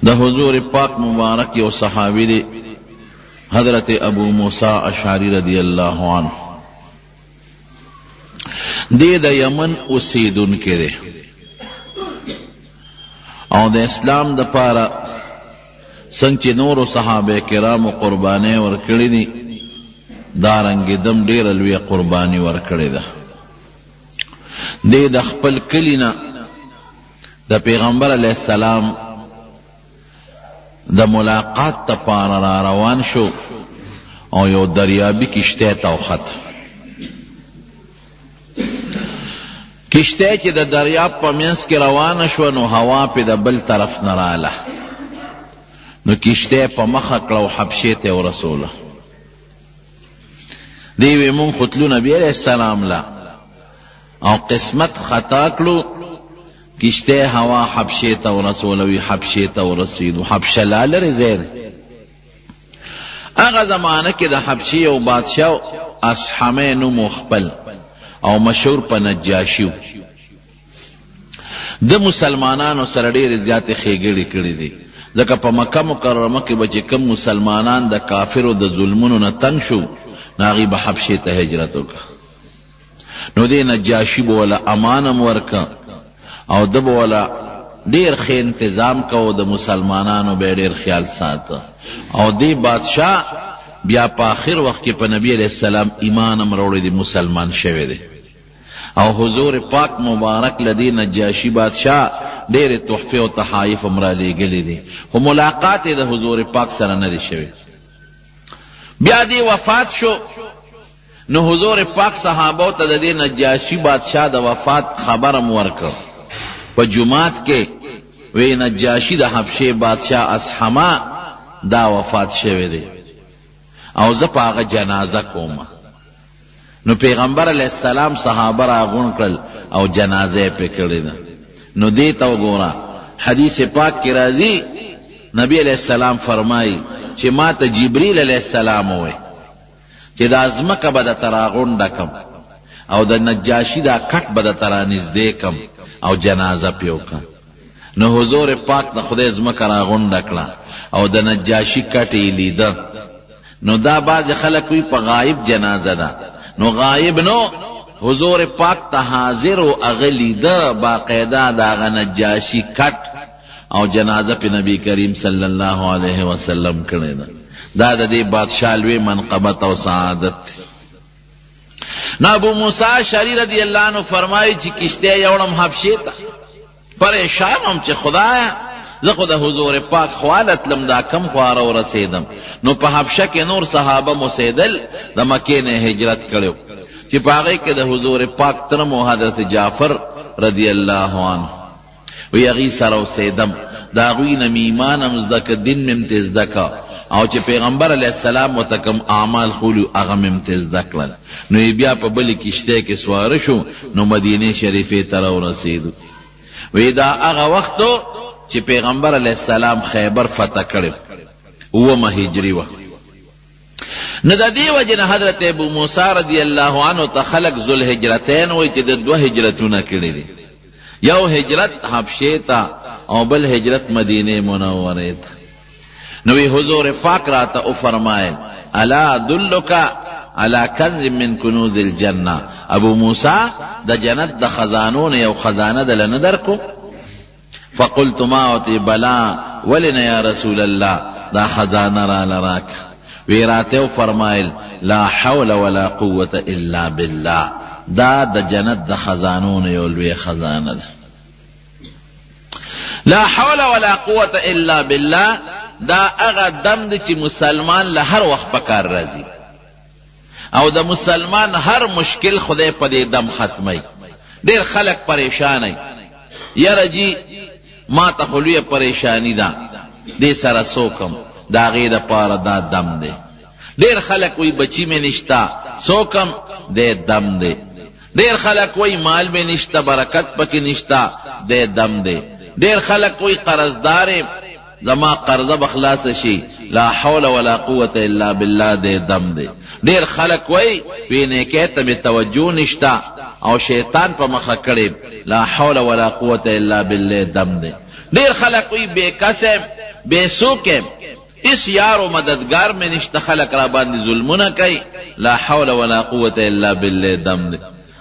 دا حضور پاک مبارک یو صحابی دی حضرت ابو موسیٰ اشعری رضی اللہ عنہ دی دا یمن اسیدن کے دی او دا اسلام دا پارا سنگ چی نور و صحابہ کرام و قربانے ورکڑی دی دارنگی دم دیر الوی قربانی ورکڑی دا دی دا خپل کلینا دا پیغمبر علیہ السلام دا ملاقات تا پارا را روان شو او یو دریابی کشتے تاو خط کشتے چی دا دریاب پا منس کی روان شو نو ہوا پی دا بل طرف نرالا نو کشتے پا مخکلو حبشیت و رسول دیوی من خطلو نبی علیہ السلام لا او قسمت خطا کلو کشتے ہوا حبشیت و رسولوی حبشیت و رسید حبش لالر زیر اغا زمانہ کی دا حبشی و بادشاو اصحمینو مخبل او مشهور پا نجاشیو دا مسلمانانو سردیر زیاد خیگری کردی دی ذکر پا مکہ مکرمہ کی بچے کم مسلمانان دا کافر و دا ظلمونو نتنگ شو ناغی با حبشیت ہجرتو کا نو دی نجاشی بولا امانم ورکا او دب والا دیر خی انتظام کو د مسلمانانو بے دیر خیال ساتا او دی بادشاہ بیا پا آخر وقت کی پا نبی علیہ السلام ایمانم روڑی دی مسلمان شوی دی او حضور پاک مبارک لدی نجاشی بادشاہ دیر تحفے و تحائف امرالی گلی دی خو ملاقات دا حضور پاک سر ندی شوی بیا دی وفات شو نو حضور پاک صحابو تا دی نجاشی بادشاہ دا وفات خبرم ورکر پا جماعت کے وی نجاشی دا حبشے بادشاہ اصحما دا وفات شوی دی او زپا آغا جنازہ کوما نو پیغمبر علیہ السلام صحابہ را غن کرل او جنازے پہ کردی دا نو دیتا و گورا حدیث پاک کی رازی نبی علیہ السلام فرمائی چی ما تا جبریل علیہ السلام ہوئے چی دا ازمک بدا ترا غن ڈکم او دا نجاشی دا کٹ بدا ترا نزدیکم او جنازہ پیو کا نو حضور پاک دا خدای ازمکا را غن ڈکلا او دا نجاشی کٹی لیدا نو دا باز خلق وی پا غائب جنازہ دا نو غائب نو حضور پاک تا حاضر و اغلی دا باقیدہ دا غا نجاشی کٹ او جنازہ پی نبی کریم صلی اللہ علیہ وسلم کرے دا دا دی بادشاہ لوی منقبت و سعادت تھی نا ابو موسیٰ شری رضی اللہ عنہ فرمائی چی کشتے یوڑم حبشیتا پریشانم چی خدایا زخد حضور پاک خوالت لم دا کم خوارا و رسیدم نو پا حبشہ کے نور صحابہ مسیدل دا مکین ہجرت کرو چی پاگئی کے دا حضور پاک ترم و حضرت جعفر رضی اللہ عنہ وی اغی سرو سیدم دا اغوی نمیمانم زدک دن ممتز دکا او چې پیغمبر علیہ السلام وتکم اعمال خولو اغم امتز دکلن نو بیا په بلی کشته کې سوار شو نو مدینه شریفه ته رسیدو وی دا هغه وختو چې پیغمبر علیہ السلام خیبر فتح کړ او مهاجری و نو د دې وجه حضرت ابو موسی رضی الله عنه ته خلق ذل هجرتین وای چې د دوه هجرتونه کړي دي یو هجرت حبشه ته او بل هجرت مدینه منوره ته نوی حضور پاک راتا او فرمائل الا دلکا علا کنز من کنوز الجنہ ابو موسیٰ دا جنت دا خزانون یو خزانہ دا لندر کو فقلت ماوتی بلا ولن یا رسول اللہ دا خزانہ را لراک ویراتے او فرمائل لا حول ولا قوة الا باللہ دا جنت دا خزانون یو لوی خزانہ دا لا حول ولا قوة الا باللہ دا اغا دم دی چی مسلمان لہر وقت پکار رازی او دا مسلمان ہر مشکل خدای پا دی دم ختمی دیر خلق پریشانی یر جی ما تخلوی پریشانی دا دی سر سوکم دا غیر پار دا دم دی دیر خلق وی بچی میں نشتا سوکم دے دم دے دیر خلق وی مال میں نشتا برکت پکی نشتا دے دم دے دیر خلق وی قرضدار زما قرضه بخلاص شي لا حول ولا قوة الا بالله دے دم دے دیر خلق وی وینه کې ته توجه نشتا او شیطان په مخه کړي لا حول ولا قوة الا بالله دم دے دیر خلق وی بے قسم بے سوکم اس یار و مددگار میں نشتا خلق را باندی ظلمنا کئی لا حول ولا قوت الا باللہ دم دے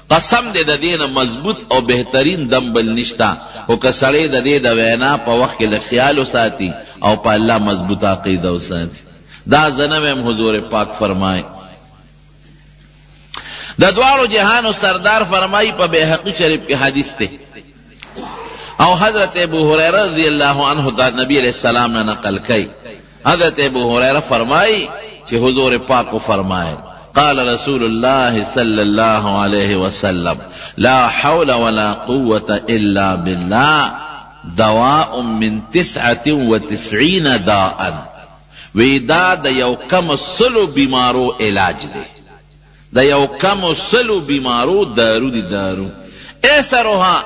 قسم دے دا دین مضبوط او بہترین دم بل نشتا او کسڑے دا دے دا وینا پا وقت کے لخیالو ساتی او پا اللہ مضبوط عقیدہ ساتی دا زنم حضور پاک فرمائے دا دوارو جہان و سردار فرمائی پا بیحقی شریف کے حدیث تے او حضرت ابو حریرہ رضی اللہ عنہ دا نبی علیہ السلام نے نقل کئی حضرت ابو حریرہ فرمائی کہ حضور پاک کو فرمائے قال رسول اللہ صلی اللہ علیہ وسلم لا حول ولا قوة الا باللہ دواء من 99 داء ویدا دا یو کم سلو بیمارو علاج دے دا یو کم سلو بیمارو دارو دی دارو ایسا روحا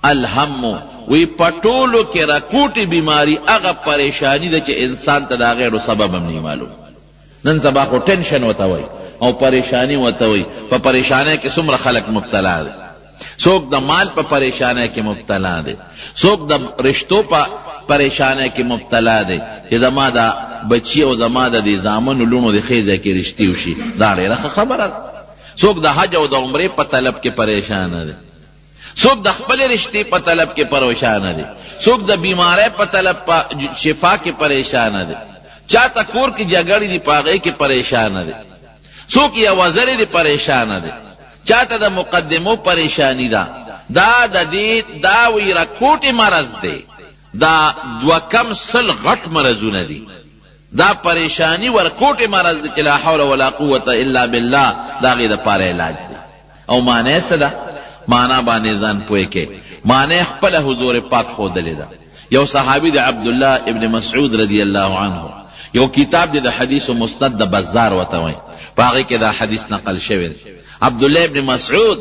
الہم وی پٹولو کے رکوٹی بیماری اگا پریشانی دا چے انسان تا دا غیرو سبب ہم نہیں معلوم نن سبا کو ٹینشن ہوتا ہوئی او پریشانی ہوتا ہوئی پا پریشانی کے سمر خلق مبتلا دے سوک دا مال پا پریشانی کے مبتلا دے سوک دا رشتوں پا پریشانی کے مبتلا دے کہ زما دا بچی او زما دا دی زامن لونو دی خیزے کی رشتی وشی داڑے رخ خبرات سوک دا حج او دا عمرے پا طلب کے پریشان دے سوک دا خپل رشتے پا طلب کے پریشان دے سوک دا بیمارے پا طلب پا شفا کے پریشان دے چاہتا کور کی جگڑی دی پاگئی کے پریشان دے سوک یا وزر دی پریشان دے چاہتا دا مقدمو پریشانی دا دا دا دی دا وی رکوٹی مرض دے دا دو کم سل غٹ مرضون دی دا پریشانی ورکوٹی مرض دے لا حول ولا قوة الا باللہ دا غی دا پار علاج دے او مانے صدا مانا بانے زان پوئے کے مانے خپل حضور پاک خود لے دا یو صحابی دا عبداللہ ابن مسعود رضی اللہ عنہ یو کتاب دی دا حدیث و مستد دا بزار وطوئیں باقی کے دا حدیث نقل شوید عبداللہ ابن مسعود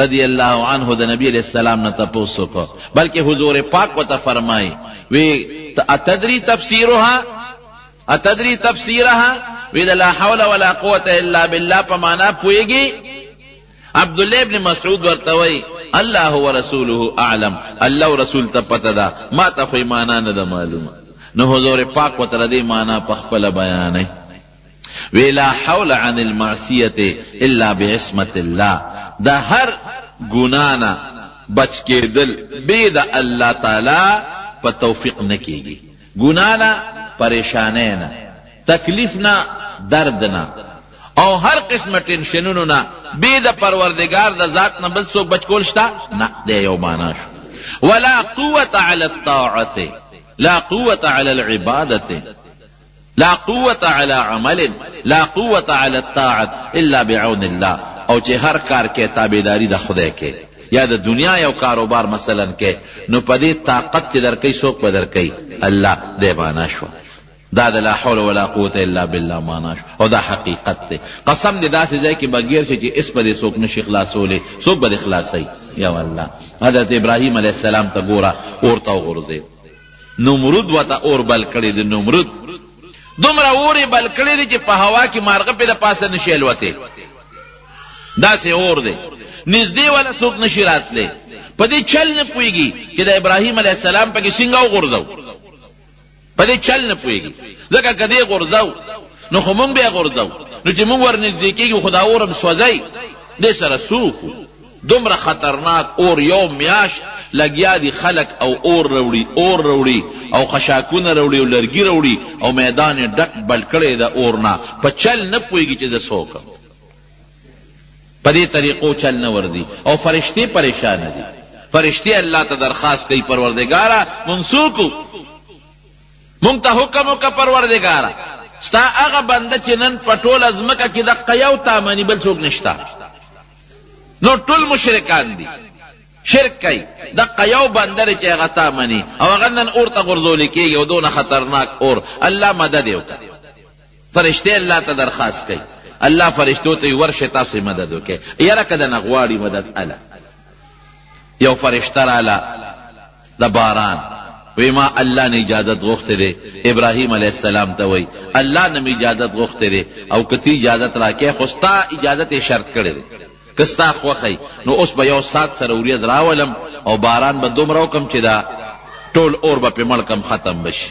رضی اللہ عنہ دا نبی علیہ السلام نے تپوسو کو بلکہ حضور پاک وطا فرمائی وی اتدری تفسیرها وی دا لا حول ولا قوة الا باللہ پا مانا پوئے گی عبداللہ ابن مسعود ورطوئی اللہ و رسولہ اعلم اللہ و رسول تپتا دا ما تفوی مانا ندا معلوم نو حضور پاک و تردی مانا پخپل بیانے وی لا حول عن المعصیت الا بعصمت اللہ دا ہر گنانا بچ کے دل بید اللہ تعالی پا توفیق نکی گی گنانا پریشانینا تکلیفنا دردنا او ہر قسم ٹینشنونو بید پروردگار دا ذات نا بل سوک بچ کولشتا نا دے یو ماناش ولا قوة على الطاعة لا قوة على العبادة لا قوة على عمل لا قوة على الطاعة الا بعون الله او چه ہر کار کے تابیداری دا خدے کے یا دا دنیا یو کاروبار مثلا کے نو پدی طاقت چه در کئی سوک پدر کئی اللہ دے ماناشو دا لا حول ولا قوت الا بالله ماناش او دا حقیقت تے قسم دے دا سے جائے کہ بغیر سے اس پر سوک نش اخلاص ہولے سوک بد اخلاص ہے یا اللہ حضرت ابراہیم علیہ السلام تا گورا اور تا غرزے نمرود وتا اور بل کڑی دے نمرود دمرا اوری بل کڑی دے چ ہوا کی مارغ پہ دا پاس نشیل وتے دا سے اور دے نزدې والا سوک نشرات لے پدی چل نہ پوئیگی کہ دا ابراہیم علیہ السلام پہ سنگاو غرزو پدی چل نہ پوئیگی لکه کدی غرزو نو خمون بیا غرزو نو چې مونږ ورنږدې خدا اورم سوځي دې سره سوکو دومره خطرناک اور یو میاش لګیا دي خلق او اور وروړي او خشاکونه وروړي او لرګي وروړي او میدان ډک بل کړي دا اورنا په چل نه پويږي چې زه سوکم په دې طریقو چل نه وردي او فرشتي پریشان دي فرشتي الله ته درخواست کوي پروردگارا منسوکو مونږ ته حکم وکړه پروردگارا ستا هغه بنده چې نن پټول ازمکه کې د قیاو تامنی بل څوک نشتا نو ټول مشرکان دي شرک کوي د قیاو بنده چې هغه تامنی او هغه نن اور ته غرزول کېږي او دونه خطرناک اور الله مدد وکړي فرشته الله ته درخواست کوي الله فرشتو ته ورشه تاسو مدد وکړي یاره کده نغواړي مدد الله یو فرشتہ رااله د باران وی ما اللہ نے اجازت غوختے دے ابراہیم علیہ السلام تا وی اللہ نے اجازت غوختے دے او کتی اجازت راکے خستا اجازت شرط کرے دے کستا خوخی نو اس با یو سات سر اوریز راولم او باران با دوم رو کم چی دا ٹول اور با پی ملکم ختم بشی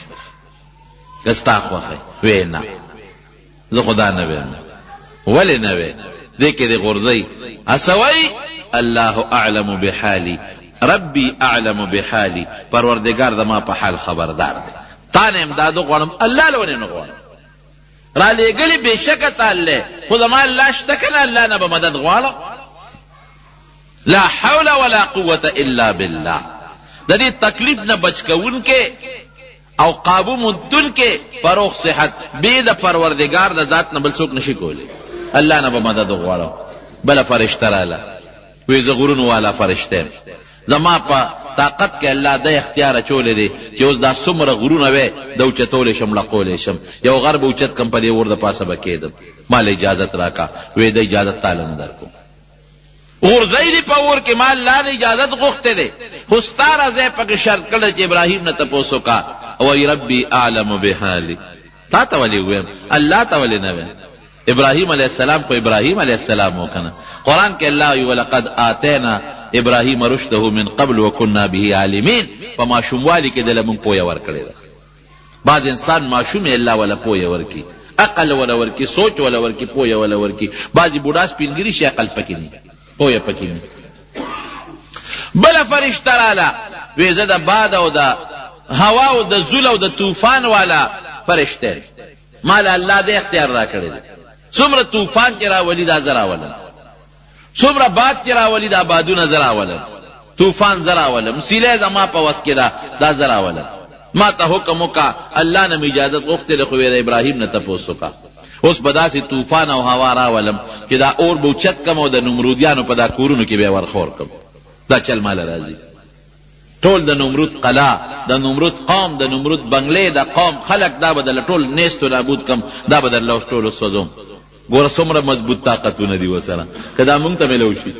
که ستا خوښه وی نه زه خدا نه ویم ولې نه وی دې کې دې غورځئ اسوی الله اعلم بحالی ربی اعلم بحالی پروردگار زما په حال خبردار دی تا نه امدادو غواړم الله له ونې نه غواړم را لېږلي بېشکه تا الله خو زما الله شته که نه الله نه به مدد غواړم لا حول ولا قوة الا بالله د دې تکلیف نه بچ کوونکې او قابو مدونکې فروغ صحت بې د پروردګار د ذات نه بل څوک نشي کولی الله نه به مدد غواړم بله فرشته راله وی زه غرونو والا فرشته زما په طاقت کې الله د اختیار اچولی دی چې اوس دا څومره غرونه وی د اوچتولی شم لقولی شم یو غر به اوچت کم په دې اور د پاسه به کېدم مال اجازت راکا وی د اجازت تاله نه درکوم غورځئ دي په اور کې ما الله نه اجازت غوښتی دی خو ستا راځی پکې شرط کړی چې ابراهیم نه تپوس وکړه وی ربي اعلم بحالي تا ته ولې ویم الله ته ولې نه ویم ابراهیم علیه السلام خو ابراهیم علیه السلام و کنه قرآن کې الله وی ولقد آتینا ابراهیم رشده من قبل وکنا به عالمین په ماشوموالي کې دله مونږ پویه ورکړې ده بعض انسان ماشوم یې الله ولا پویه ورکي عقل ولا ورکي سوچ ولا ورکي پویه ولا ورکي بعضې بوډا سپینګري شي عقل پکې نه پویه پکې نه بله فرشته راله وی زه د باد او د هوا او د زول او د طوفان والا فرشته ما له الله د اختیار را کړی دی څومره طوفان چې راولي دا زه راولم څومره باد چې راولي دا بادونه زه راولم طوفان زه راولم سیلی زما په وس کې ده دا زه راولم ما ته حکم وکړه الله نه مې اجازت غوښتې ده خو ویې د ابراهیم نه تپوس وکړه اوس به داسې طوفان او هوا راولم چې دا اور به اوچت کم او د نمرودیانو په دا کورونو کې به یې ورخور کم دا چل ماله راځي ټول د نمرود قلا د نمرود قوم د نمرود بنگلې د قوم خلق دا به دله ټول نیست و نابود کم دا به درله اوس ټول وسوځوم ګوره څومره مضبوط طاقتونه دي ورسره که دا مونږ ته میلو شي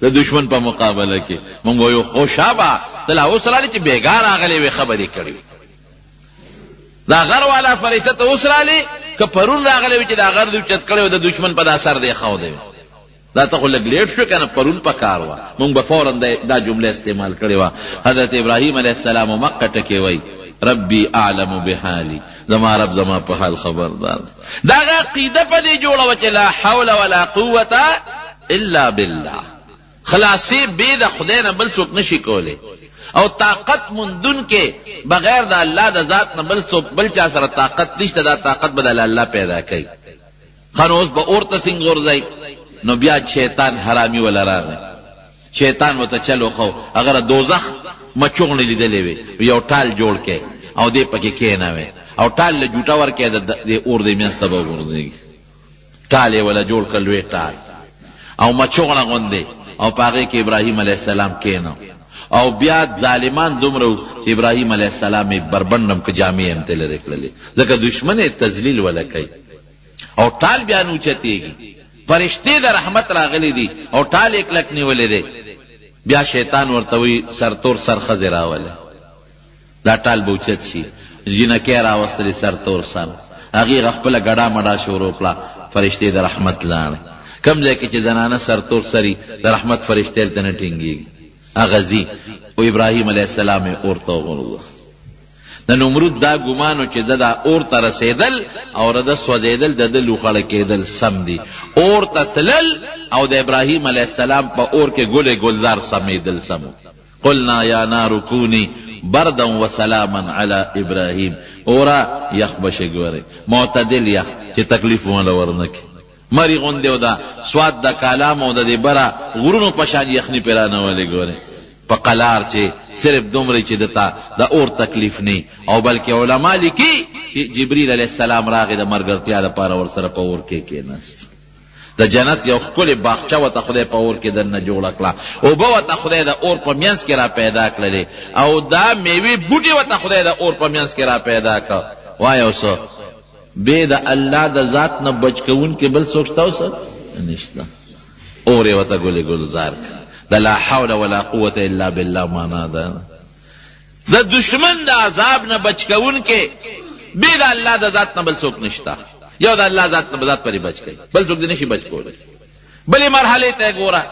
د دشمن په مقابله کې مونږ وایو خو شابه ته لا اوس راغلې چې بېګا راغلې وې خبرې کړې دا غر والا فرشته ته اوس راغلې که پرون راغلې وې چې دا غر دې اوچت کړی و د دشمن په دا سر دې ښودی دا ته خو لږ لیټ شو که نه پرون په کار وه مونږ به فورا دا جمله استعمال کړې وه حضرت ابراهیم علیه السلام و مکه ټکې وی ربی اعلم بحالی زما رب زما په حال خبردار دا عقیده په دې جوړه وه چې لا حول ولا قوة الا بالله خلاصې بې د خدای نه بل څوک نشي کولی او طاقت مندون کې بغیر د الله د ذات نه بل چا سره طاقت نشته دا طاقت به د الله پیدا کوي ښه نو اوس به اور ته څنګه غورځئ نو بیا شیطان حرامي ولا راغی شیطان ورته چلو خو اگر دوزخ مچوغڼې لیدلې وې یو ټال جوړ کې او دې پکې کېنوې او ټال له جوټه ورکې د اور دې منځ ته به وغورځېږي ټال یې ولا جوړ کړ لوی ټال او مچوغڼه غوندې او په هغې کې ابراهیم علیه السلام کېنو او بیا ظالمان دومره و چې ابراهیم علیه السلام یې بربنډم که جامې هم ترې لرې کړلې ځکه دشمن یې تذلیل ولا کوي او ټال بیا نه اوچتېږي فرشتې د رحمت راغلی دي او ټال یې کلک نیولی دی بیا شیطان ورته وی سرتور سر ښځې راوله دا ټال به اوچت شي جینکۍ راوستلې سرتور سر هغې خپله ګډا مډا شروع کړه فرشتې د رحمت لاړې کم ځای کې چې زنانه سرتور سري د رحمت فرشتې هلته نه ټینګېږي هغه ځي او ابراهیم علیه السلام یې اور ته وغورځوه د نمرود دا ګمانو چې د دا اور ته رسېدل او د سوځېدل د ده لوخړه کېدل سم دي اور ته تلل او د ابراهیم علیه السلام په اور کې ګلې ګلزار سمېدل سم قلنا یا نار کونی بردا وسلاما علی ابراهیم اورا یخ بشه ګورې معتدل یخ چې تکلیف ونه ورنکي مری غوندې او دا سواد د کلام او د دې بره غرونو په شان یخني پرې رانولې ګورې په قلار چې صرف دومره چې دته د اور تکلیف نه او بلکې علما لیکي چې جبرئیل علیه السلام راغی د مرګرتیا لپاره ورسره په اور کې کېناست د جنت یو ښکلې باغچه ورته خدای په اور کې دننه جوړه کړه اوبه ورته خدای د اور په منځ کې را پیدا کړلې او دا میوې بوټي ورته خدای د اور په منځ کې را پیدا کړه وایه اوس بې د الله د ذات نه بچ کوونکي بل څوک شته اوس نشته اور یې ورته ګلې ګلزار کړه د لا حول ولا قوة الا بالله معنا ده د دشمن د عذاب نه بچ کوونکي بې د الله د ذات نه بل څوک نشته یو د الله ذات نه ذات پرې بچ کوي بل څوک دې نشي بچ کولی بلې مرحلې ته ګوره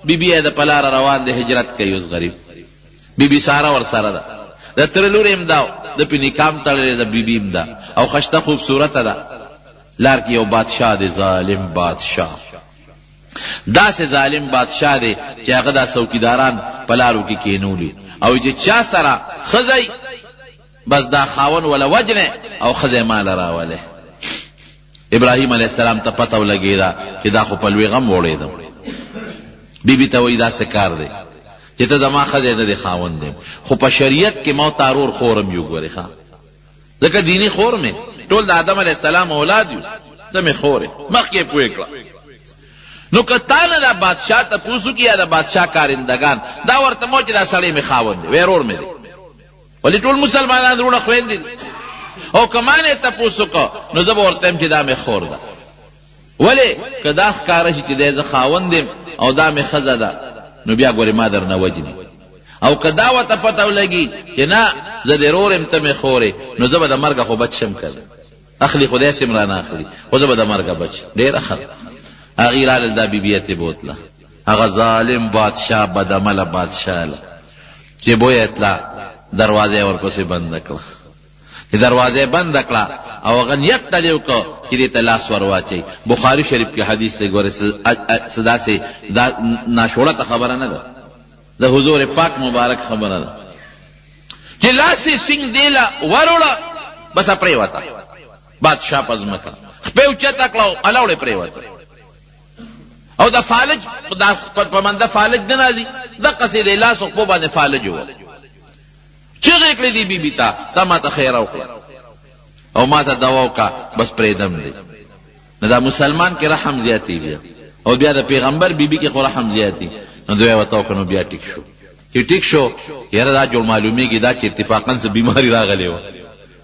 بی بی یې د په لاره روان دی هجرت کوي اوس غریب بی بی ساره ورسره ده د تر لور هم دا د په نکام تړلې د بیبي هم دا او خشته خوبصورته ده لار کې یو بادشاہ دی ظالم بادشاہ داسې ظالم بادشاہ دی چې هغه دا څوکیداران په لارو کې کینولي او چې چا سره ښځی بس دا خاون ولا وجنه او ښځی مال راوله ابراهیم علیه السلام ته پته ولګېده چې دا خو په لوی غم وړېدم بیبي ته وایي داسې کار دی چې ته زما ښځی نه دی خاون دی خو په شریعت کې ما تارور خورم یو ګورې ښه ځکه دیني خور مې ټول د آدم علیه السلام اولاد یو ته مې خورې مخکې پوه کړه نو که تا نه دا بادشاہ تپوس وکړي یا د بادشاہ کارندګان دا ورته مو چې دا سړی مې خاوند دی وی ورور مې دی ولې ټول مسلمانان وروڼه خویندې دي او که ما نه یې تپوس وکړه نو زه به ورته یم چې دا مې خور ده ولې که دا ښکاره شي چې دی زه خاوند یم او دا مې ښځه ده نو بیا ګورې ما درنه وجني او که دا ورته پته ولګي چې نه زه د رور یم ته مې خورې نو زه به د مرګه خو بچ شم که اخلي خدای سم رانه اخلي خو زه به د مرګه بچ ډېره ښه هغې راله دا بیبیه تې بوتله هغه ظالم بادشاه بدعمله بادشاه له چې بویه تله دروازه یې ورپسې بنده کړه چې دروازه یې بنده کړه او هغه نیت ته دې وکړه چې دې ته لاس ور واچوي بخاري شریف کې حدیث دی ګورې څه داسې دا ناشوړته خبره نه ده د حضور پاک مبارک خبره ده چې لاس یې سینګ دې له وروړه بس پرېوته بادشاه په ځمکه خپې اوچته کړه الاوړې پرېوته او دا فالج دا په منده فالج نه راځي دقسې د لاس خپو باندې فالج و چغې کړې دي بیبي ته تا ما ته خیره وکړه او ما ته دوا وکړه بس پرېږدم دی نو دا مسلمان کې رحم زیاتي بیا او بیا د پیغمبر بیبي کې خو رحم زیاتي نو دوی ورته وکړه نو بیا ټیک شو چې ټیک شو یاره دا جوړ معلومیږي دا چې اتفاقا څه بیماري راغلې وه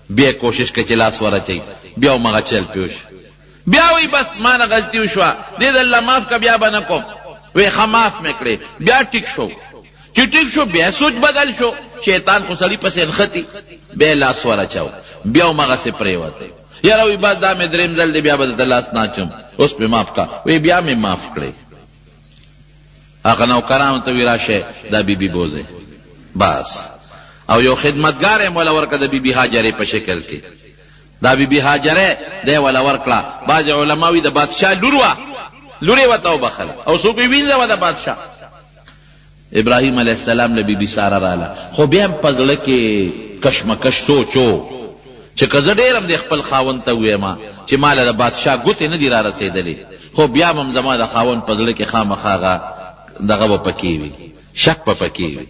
بیا کوشش کوي چې لاس ورچوي بیا همغه چل پیوش بیا وی بس ما نه غلطي وشوه دې د الله معاف که بیا به نه کوم وی ښه معاف مې کړې بیا ټیک شو چې ټیک شو بیا سوچ بدل شو شیطان خو سړي پسې نښتي بیا لاس ورچاو بیا همغسې پرېوتی یاره وی بس دا مې درېیم ځل دی بیا به درته لاس نه اچم اوس مې معاف که وی بیا مې معاف کړې هغه نوکرانو ته وی راشه دا بیبي بوځئ بس او یو خدمتګار یې موله ورکړه د بیبي هاجرې په شکل کې دا بیبي هاجره دی ولا ورکړه بعض علما وی د بادشاه لور وه لور یې ورته وبخله او څوک یې وینځه وه د بادشاه ابراهیم علیه السلام له بیبي ساره راله خو بیا هم په زړه کې کشمکش سوچ و چې که زه ډېر هم د خپل خاوند ته وویمه چې ما له د بادشاه ګوتې نه دي را رسېدلې خو بیا هم زما د خاوند په زړه کې خامخا هغه دغه به پکې وي شک به پکې وي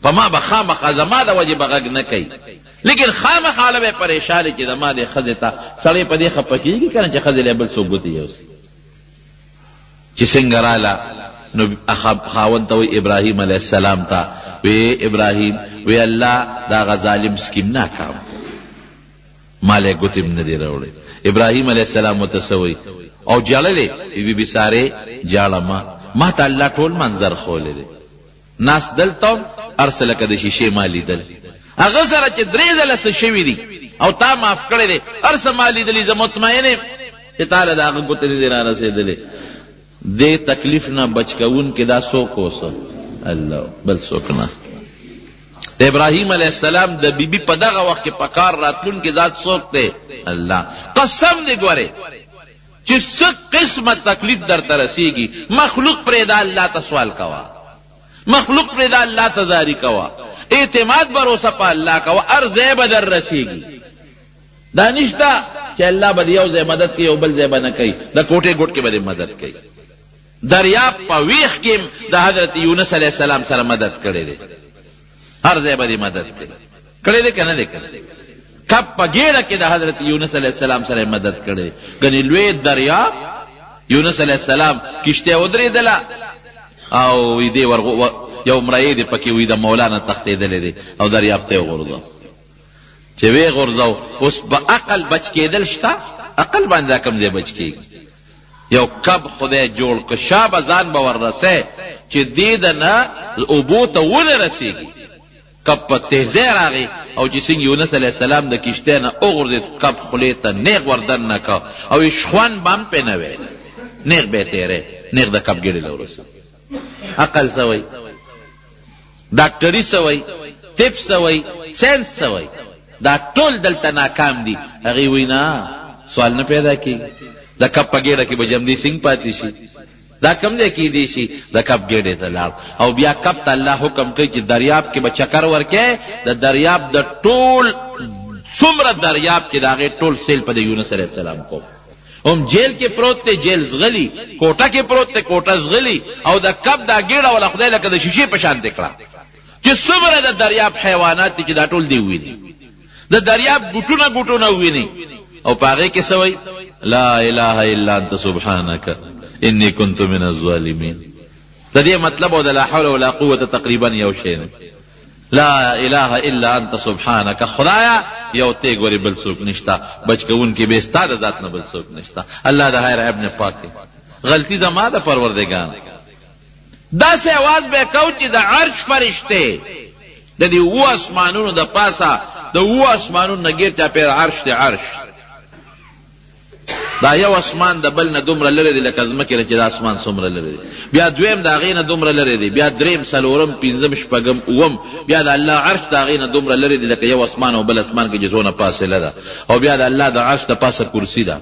په ما به خامخا زما د وجې به غږ نه کوي لیکن خامخا له به پریشان چې زما د ښځې ته سړی په دې خفه کېږي که نه چې ښځې له بل څوک ګوتې یوسي چې څنګه راله نو خاوند ته وی ابراهیم علیه السلام ته وی ابراهیم وی الله دا هغه ظالم سکیم ناکام ما له ګوتې م نه دي راوړی ابراهیم علیه السلام ورته څه وی او جړلې بیبي سارې جاړه ما ته الله ټول منظر ښولی دی ناست دلته هر څه لکه د شیشې ما لیدل هغه سره چې درې ځله څه شوي دي او تا معاف کړی دی هر څه ما لیدلي زه مطمئن یم چې تا له د هغه ګوتې نه دي را رسېدلې دې تکلیف نه بچ کوونکې دا څوک اوسه الله بل څوک نه د ابراهیم علیه السلام د بیبي په دغه وخت کې په کار راتلونکي ذات څوک دی الله قسم دې ګورې چې څه قسمه تکلیف درته رسېږي مخلوق پرېږده الله ته سوال کوه مخلوق پرېږده الله ته زاري کوه اعتماد بروسه په الله کوه هر ځای به در رسېږي دا نشته چې الله به د یو ځای مدد کوي او بل ځای به نه کوي د کوټې ګوټ کې به دې مدد کوي دریاب په ویښ کې د حضرت یونس علیه السلام سره مدد کړی دی هر ځای به دې مدد کوي کړی دی که نه دی کړی کب په ګېډه کې د حضرت یونس علیه السلام سره مدد کړی ګنې لوی دریاب یونس علیه السلام کشتۍ ودرېدله او دې یو مړی دی پکې وي د مولانا تښتېدلی دی او دریاب ته یې غورځو چې ویې غورځو اوس به عقل بچ کېدل شته عقل باندې دا کوم ځای بچ کېږي یو کب خدای جوړ که شا به ځان به ور رسی چې دې د نه اوبو ته ونه رسېږي کب په تهزی راغی او چې څنګه یونس علیه السلام د کشتۍ نه وغورځېد کب خولې ته نیغ وردن نه که او یې شخوند به هم پې نه وی نیغ به یې تېری نیغ د کب ګېډې له ورسېد عقل څه وی ډاکټري څه وی طب څه وی ساينس سوي دا ټول دلته ناکام دي. هغې وایي نه سوال نه پیدا کېږي د کپ په ګېډه کې به جمدی سنګ پاتې شي. دا کم ځای کېدی شي د کپ ګېډې ته لاړ او بیا کپ ته الله حکم کوي چې دریاب کې به چکر ورکې د دریاب د ټول څومره دریاب کې د هغې ټول سیل په د یونس علیه السلام کو هم جیل کې پروت دی جیل زغلی کوټه کې پروت دی کوټه زغلی او د کپ دا ګېډه ولا خدای لکه د شیشې په شان کړه چې څومره د دریاب حیوانات دي چې دا ټول دی ویني د دریاب ګوټونه ویني او په هغې کې څه وایي لا اله الا انت سبحانك انی کنت من الظالمین. د دې مطلب او د لا حول ولا قوة تقریبا یو شی نه. لا اله الا انت سبحانك خدایا یو ته ګوري بل څوک نشتا بچ کوون کې به ستا د ذات نه بل څوک نشتا. الله د هر عیب نه پاک غلطی زما د پروردگار داسې आवाज به کو چې د عرش فرشته د دې و اسمانونو د پاسه د و اسمانونو نه غیر چا پیر عرش دی عرش دا یو اسمان د بل نه دومره لري دی لکه ځمکې چې د اسمان څومره لري دی. بیا دویم د هغې نه دومره لري دی بیا دریم څلورم پنځم شپږم اووم بیا د الله عرش د هغې نه دومره لري دی لکه یو اسمان او بل اسمان کې چې څونه فاصله ده او بیا د الله د عرش د پاسه کرسي ده.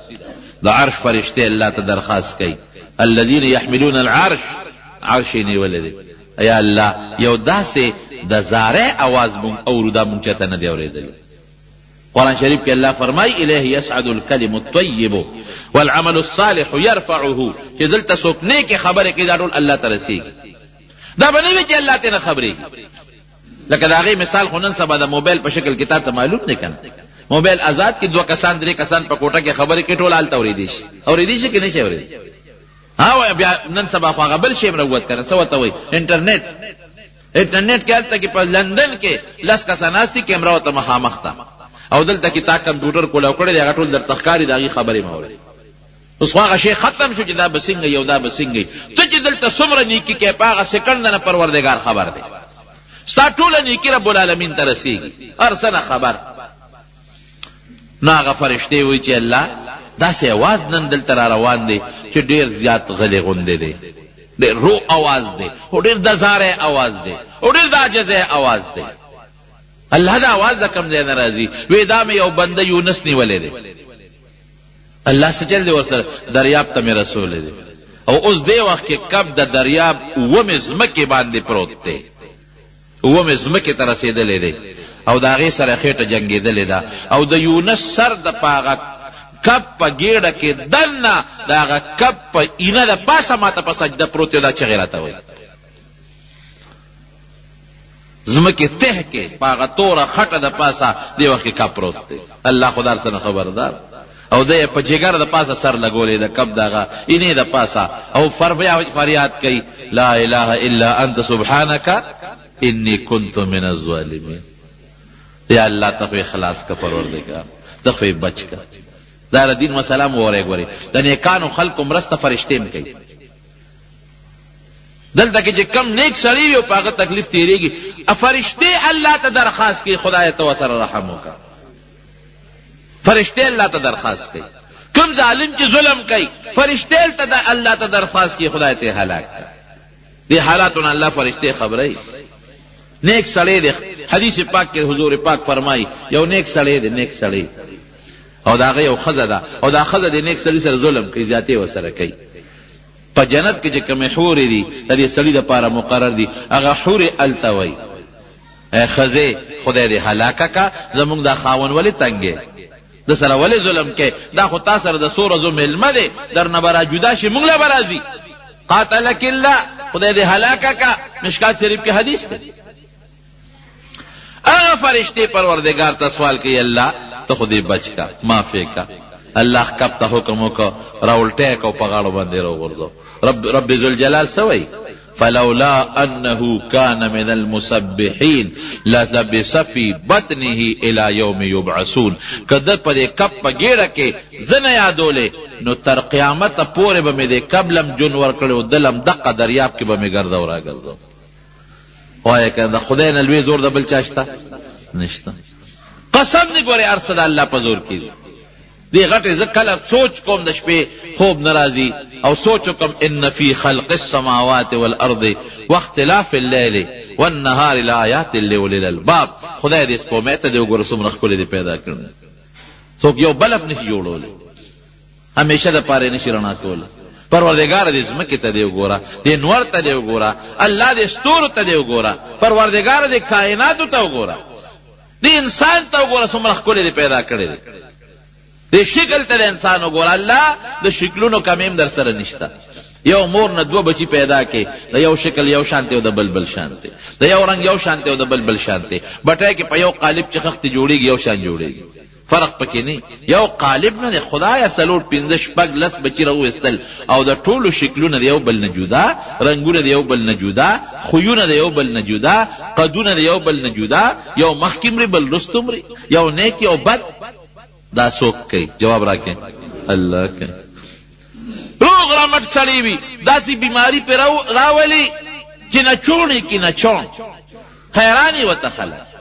د عرش فرشتې الله ته درخواست کوي الذین یحملون العرش عرش یې نیولی دی. یا الله یو داسې د زارې اواز مونږ اورو دا مونږ چاته نه دی اورېدلی. قرآن شریف کې الله فرمای الیه یصعد الکلم الطیب والعمل الصالح يرفعه چې دلته څوک نیکې خبرې کوي دا ټول الله ته رسېږي. دا به نه وي چې الله ته نه خبرېږي. لکه د هغې مثال خو نن سبا د موبایل په شکل کې تا ته معلوم دی که نه موبایل آزاد کې 2 کسان 3 کسان په کوټه کې خبرې کوي ټول هلته اورېدی شي که نه شي اورېدی. بیا نن سبا خو هغه بل شی هم راووت که نه څه ورته وایي انټرنېټ کې هلته کې په لندن کې 10 کسان ناست دي کیمرا ورته مخامخ ته او دلته کې تا کمپیوټر کولاو کړی دی هغه ټول درته ښکاري د هغې خبرې مه اورئ. اوس خو هغه شی ختم شو چې دا به څنګه یو دا به څنګه ته چې دلته څومره نیکي کوې په هغه سیکنډ نه پروردګار خبر دی ستا ټوله نیکي رب العالمین ته رسېږي هر څه نه خبر. نو هغه فرشتې وایي چې الله داسې اواز نن دلته را روان دی چې ډېر زیات غلې غوندې دی ډېر رو اواز دی او ډېر د زارې اواز دی او ډېر د عاجزۍ اواز دی. الله دا आवाज د کم ځای نه راځي وی دا مې یو بنده یونس نیولې دی الله څه چل دی ورسره دریاب ته مې رسولی دی او اوس دې وخت کې کب د دریاب اومې ځمکې باندې پروت دی اومې ځمکې ته رسېدلی دی او د هغې سره خېټه جنګېدلې ده او د یونس سر د په هغه کب په ګېډه کې دننه د هغه کب په اینه د پاسه ماته په سجده پروت دی دا چغې راته وایي زمکه ته کې پاغه توره خټه د پاسه دی وخت کې کپ پروت دی. الله خدای سره خبردار او د په جګر د پاسه سر لګولې د کپ دغه اینې د پاسه او فریاد کوي لا اله الا انت سبحانك انی كنت من الظالمین. یا الله ته خلاص کا پروردگار ته بچ کا دا دین و سلام وره غوري د نیکانو خلقو مرسته فرشتیم کوي. دلته کې چې کم نیک سړی وي او په هغه تکلیف تېرېږي فرشتې الله ته درخواست کوي خدای ته ورسره رحم وکړه. فرشتې الله ته درخواست کوي کوم ظالم چې ظلم کوي فرشتې ته الله ته درخواست کوي خدای ته هلاک کړه. دې حالاتونه الله فرشتې خبروي. نیک سړی دی حدیث پاک کې حضور پاک فرمایي یو نیک سړی دی نیک سړی او دا هغه یو ښځه ده او دا ښځه د نیک سړي سره ظلم کوي زیاتې ورسره کوي. په جنت کې چې کومې حورې دي د دې سړي دپاره مقرر دي هغه حورې هلته وایي ای ښځې خدای دې هلاکه که زمونږ دا خاون ولې تنګې د سره ولې ظلم کوې دا خو تا سره د څو ورځو مېلمه دی در نه به را جدا شي مونږ له به راځي قاتلک الله خدای دې هلاکه که مشکات شریف کې حدیث دی. هغه فرشتې پروردګار ته سوال کوي الله ته خو دې بچ کا معافې کا. الله کب ته حکم وکړه را الټی کو په غاړو باندې راوغورځو. رب ذوالجلال سوی فلولا انه كان من المسبحين للبث في بطنه الى يوم يبعثون. کده په کب په ګیړه کې زنه یادولې نو تر قیامت پورې به مې دې قبلم جون ور کړو دلم دقه دریاب کې به مې ګرځاو را ګرځاو. وایي که د خدای نه لوی زور د بل چا شته نشته. قسم نه ګورې هر څه د الله په زور کې دی غټې زه کله سوچ کوم د شپې خوب نه راځي او سوچ کوم ان فی خلق السماوات والارض واختلاف الليل والنهار لآیات لأولی الالباب خدای دې سپومې ته دې وګوره څومره ښکلې دې پیدا کړې څوک یو بلب نشي جوړولی همیشه د پاره نشي رڼا کولی پروردگار دې ځمکې ته دې وګوره دې نور ته دې وګوره الله دې ستورو ته دې وګوره پروردگار دې کائناتو ته وګوره دې انسان ته وګوره څومره ښکلې دې پیدا کړې دې شکل ته د انسان وګوره الله د شکلونو کمیم در سره نشته یو مور نه دوه بچی پیدا کې د یو شکل یو شانته او د بل بل شانته د یو رنگ یو شانته او د بل بل شانته بټای کې په یو قالب چې خخت جوړیږي یو شان جوړیږي فرق پکې نه یو قالب نه خدای سلوټ 15 شپږ لس بچی راوستل او د ټولو شکلونه د یو بل نه جدا رنگونه د یو بل نه جدا خویونه د یو بل نه جدا قدونه د یو بل نه جدا یو مخکمري بل رستمري یو نیک یو بد دا څوک کوي جواب راکې الله کوي روغ رمټ سړی وي داسې بیماری پې راولي چې نه چوڼې کې نه چوڼ حیراني ورته خلک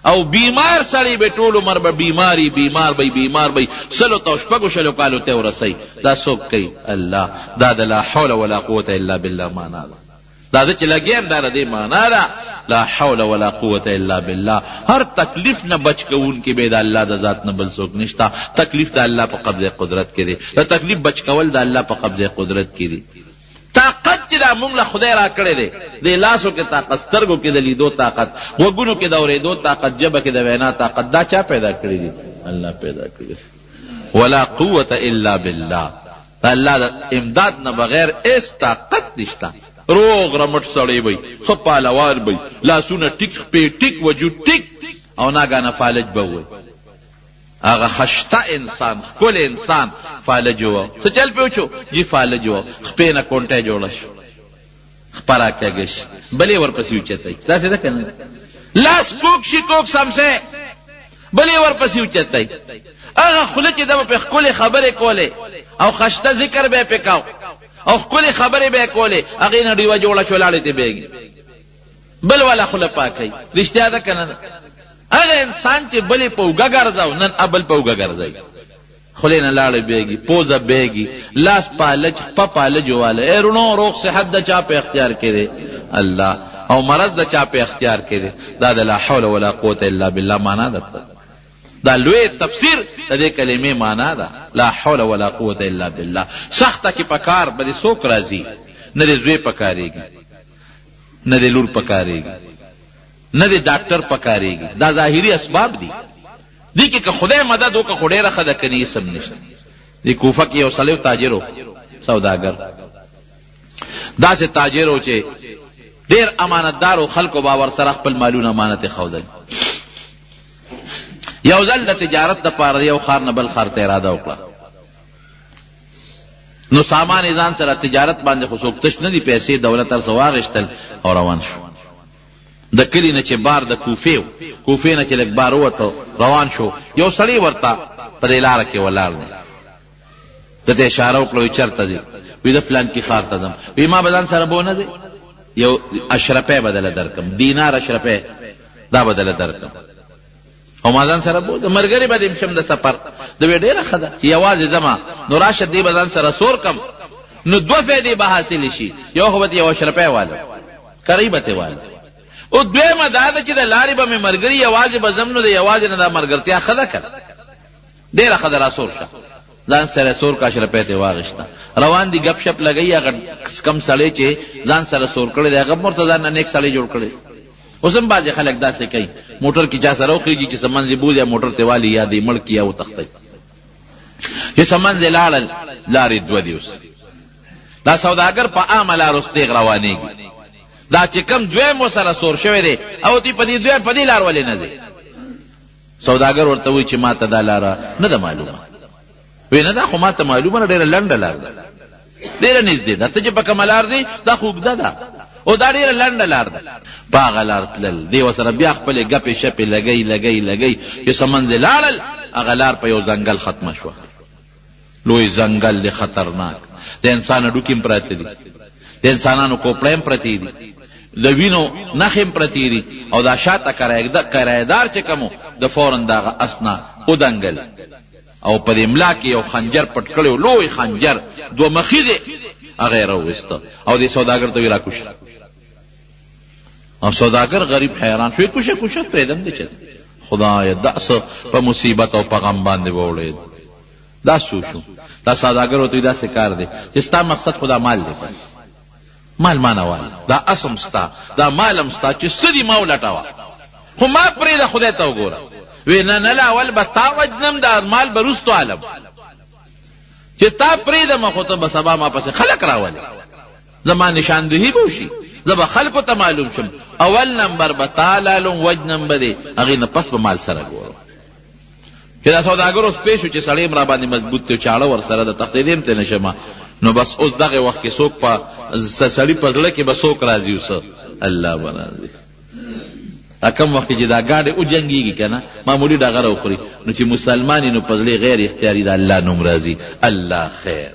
او بیمار سړی به ټول عمر به بیمار به سلو تو شپږو شلو کالو ته ورسئ دا څوک کوي الله دا د لا حول ولا قوة الا بالله معنا ده دا چې لګیم دا د معنا ده لا حول ولا قوة الا بالله هر تکلیف نه بچ کون کې به د الله د ذات نه بل څوک نشتا تکلیف د الله په قبضه قدرت کې دی د تکلیف بچ کول د الله په قبضه قدرت کې دی طاقت چې دا موږ له خدای را کړی دی د لاسو کې طاقت سترګو کې د لیدو طاقت غوږونو کې د اورېدو طاقت ژبه کې د وینا طاقت دا چا پیدا کړی دی الله پیدا کړی ولا قوة الا بالله د الله د امداد نه بغیر هیڅ طاقت نشته روغ رمټ سړی وي ښه پهلوان وي لاسونه ټیک خپې ټیک وجود ټیک او ناګانه فالج به وي هغه خشته انسان ښکلی انسان فالج و څه چل پې وچو جي فالج و خپې نه کونټی جوړه شو خپه راکږې شي بلې ورپسې اوچتی داسې ده که نه لاس کوک شي کوک سمسې بلې ورپسې اوچتی هغه خوله چې ده به پې ښکلې خبرې کولې او خشته ذکر به یې پې کو او ښکلې خبرې به یې کولې هغې نه ډیوه جوړه شو لاړې ته بیږي بل والا خوله پاکوي رښتیا ده که نه ده هغه انسان چې بلې په اوږه ګرځاو نن ابل په اوږه ګرځوي خولې نه لاړې بیږي پوزه بیږي لاس پالج په پالجو والا ای رونو روغ صحت د چا په اختیار کې دی الله او مرض د چا په اختیار کې دی دا د لا حول ولا قوة الا بالله معنا ده دا لوی تفسیر د دې کلمې معنا ده لا حول ولا قوة الا بالله سخته کې پکار به څوک راځي نه د زوی پکارېږي نه د لور پکارېږي نه د ډاکټر پکارېږي دا ظاهري اسباب دي دی کې که خدای مدد وکړه خو ډېره ښه ده که نه سم نشته د کوفه کې یو سړی تاجر و سوداګر داسې تاجر و چې ډېر امانتدار و خلکو به ورسره خپل مالونه امانت یې ښودل یو ځل د تجارت دپاره یو ښار نه بل ښار ته اراده وکړه نو سامان یې ځان سره تجارت باندې خو څوک تش نه دي پیسې دولت هر څه واخېستل او روان شو د کلي نه چې بار د کوفې نه چې لږ بار ووته روان شو یو سړی ورته په دې لاره کې ولاړ دی ده ته اشاره وکړه وایي چېرته دی وایي زه فلانکي ښار ته ځم وایي ما به ځان سره بونه دی یو اشرفی بدله درکم دینار اشرفی دا بدله درکم او ما ځان سره بوځه ملګري به دې شم د سفر د وی ډېره ښه ده چې یوازې ځمه نو راشه دې به ځان سره سور کم نو دوه فایدې به حاصلې شي یو خو به یو اشرفی واله کرۍ به تې واله او دویمه دا ده چې د لارې به مې ملګري یوازې به ځم نو د یوازې نه دا ملګرتیا ښه ده که ډېره ښه ده را سور شه ځان سره سور کا اشرفی تې واغېسته روان دي ګپ شپ لګوي هغه کم سړی چې ځان سره سور کړی دی هغه ورته ځان نه نیک سړی جوړ کړی اوس هم بعضې خلک داسې کوي موټر کې چا سره وخېږي چې څه منځې بوځي یا موټر ته والي یا دې مړ کړي یا وتښتئ چې څه منځې لاړل لارې دوه دي اوس دا سوداګر په عامه لار اوس تېغ روانېږي دا چې کم دویم ورسره سور شوی دی او تی په دې دویم په دې لار ولې نه دی سوداګر ورته وایي چې ما ته دا لاره نه ده معلومه وی نه دا خو ما ته معلومه نه ډېره لنډه لار ده ډېره نږدې ده ته چې په کومه لار دی دا خو اوږده ده او دا ډېره لنډه لار ده په هغه لار تلل دی ورسره بیا خپلې ګپې شپې لګی چې څه منځې لاړل هغه لار په یو ځنګل ختمه شوه لوی ځنګل دی خطرناک د انسان هډوکي هم پراته دي د انسانانو کوپړې هم پرتې دي د وینو نښې هم پرتې دي او دا شاته کرایهدار چې کوم د فورن دغه اسنه ودنګل او په دې ملا کې یو خنجر پټ کړی و لوی خنجر دوه مخیزې هغه یې راوویسته او دې سوداګر ته ویې راکوشه او سوداګر غریب حیران شوی کوشه کوشه پریدم دې چت خدای داس په مصیبت او په غم باندې وړي دا شو دا سوداګر او ته دا څه کار دی چې ستا مقصد خدا مال دی مال مانوال دا اسم ستا دا مالم ستا چې سدي ما ولټاوه خو ما پرې د خدای ته وګوره وی نه نه لا ول بتا وجنم دا مال برستو عالم چې تا پرې د مخوته به سبا ما پسې خلق راول زما نشاندهی بوشي زبا خلق ته معلوم شم اول نمبر بتا لالم وج نمبر هغه نه پس په مال سره ګورو چې دا سوداګر اوس پېښو چې سړی را باندې مضبوط ته چاړه ور سره د تقدیم ته نشم نو بس اوس دغه وخت کې څوک په سړی په ځل کې به څوک راځي اوس الله باندې اکم وخت چې دا گاډي او جنگيږي کنه معمولی ډغره وخوري نو چې مسلمانې نو په ځل غیر اختیاري د الله نوم راځي الله خیر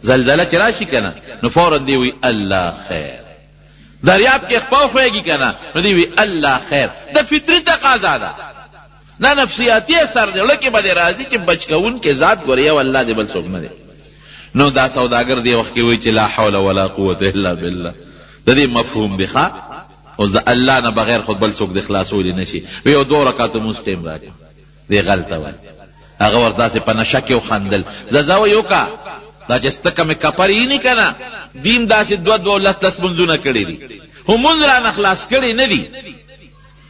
زلزلہ چې راشي کنه نو فورا دی وی الله خیر دریاب کې خپاو خوېږي کنه نو دی وی الله خیر د فطري تقاضا ده دا نفسیاتی اثر دی لکه به راځي چې بچکون کې ذات ګوري او الله دې بل څوک نه دی نو دا سوداګر دی وخت کې وی چې لا حول ولا قوه الا بالله د دې مفهوم دی ښا او الله نه بغیر خود بل څوک د خلاصول نشي وی او 2 رکعات مستقیم راکړي دی غلطه وای هغه ورته په نشه کې خندل ززاو یو کا دا چې ستکه مې کپری نه کنه دیم دا چې 2 لس منځونه کړی دي همون را نخلاص کړی نه دي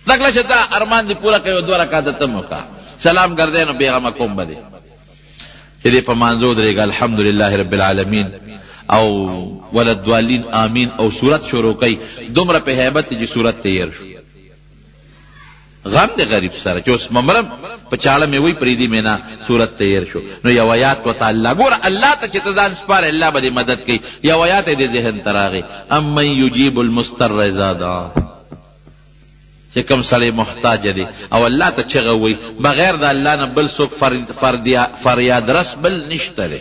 دغه شته ارمان دی پورا کوي 2 رکعات تم وکا سلام ګرځې نو بیغمه کوم بده چې دې په مانزو درېګ الحمدلله رب العالمین او ولدوالین آمین او صورت شروع کوي دومره په hebat چې صورت تیار شو غم د غریب سره چې اوس ممرم په چاړه مې وی پریدي مینا صورت تیار شو نو یو آیات کو تعالی ګور الله ته چې تزان سپار الله به مدد کوي یو آیات دې ذهن تراغي اما یجیب المستر اذا دعا چې کوم سړی محتاج دی او الله ته چغه وي بغیر د الله نه بل څوک فریاد رس بل نشته دی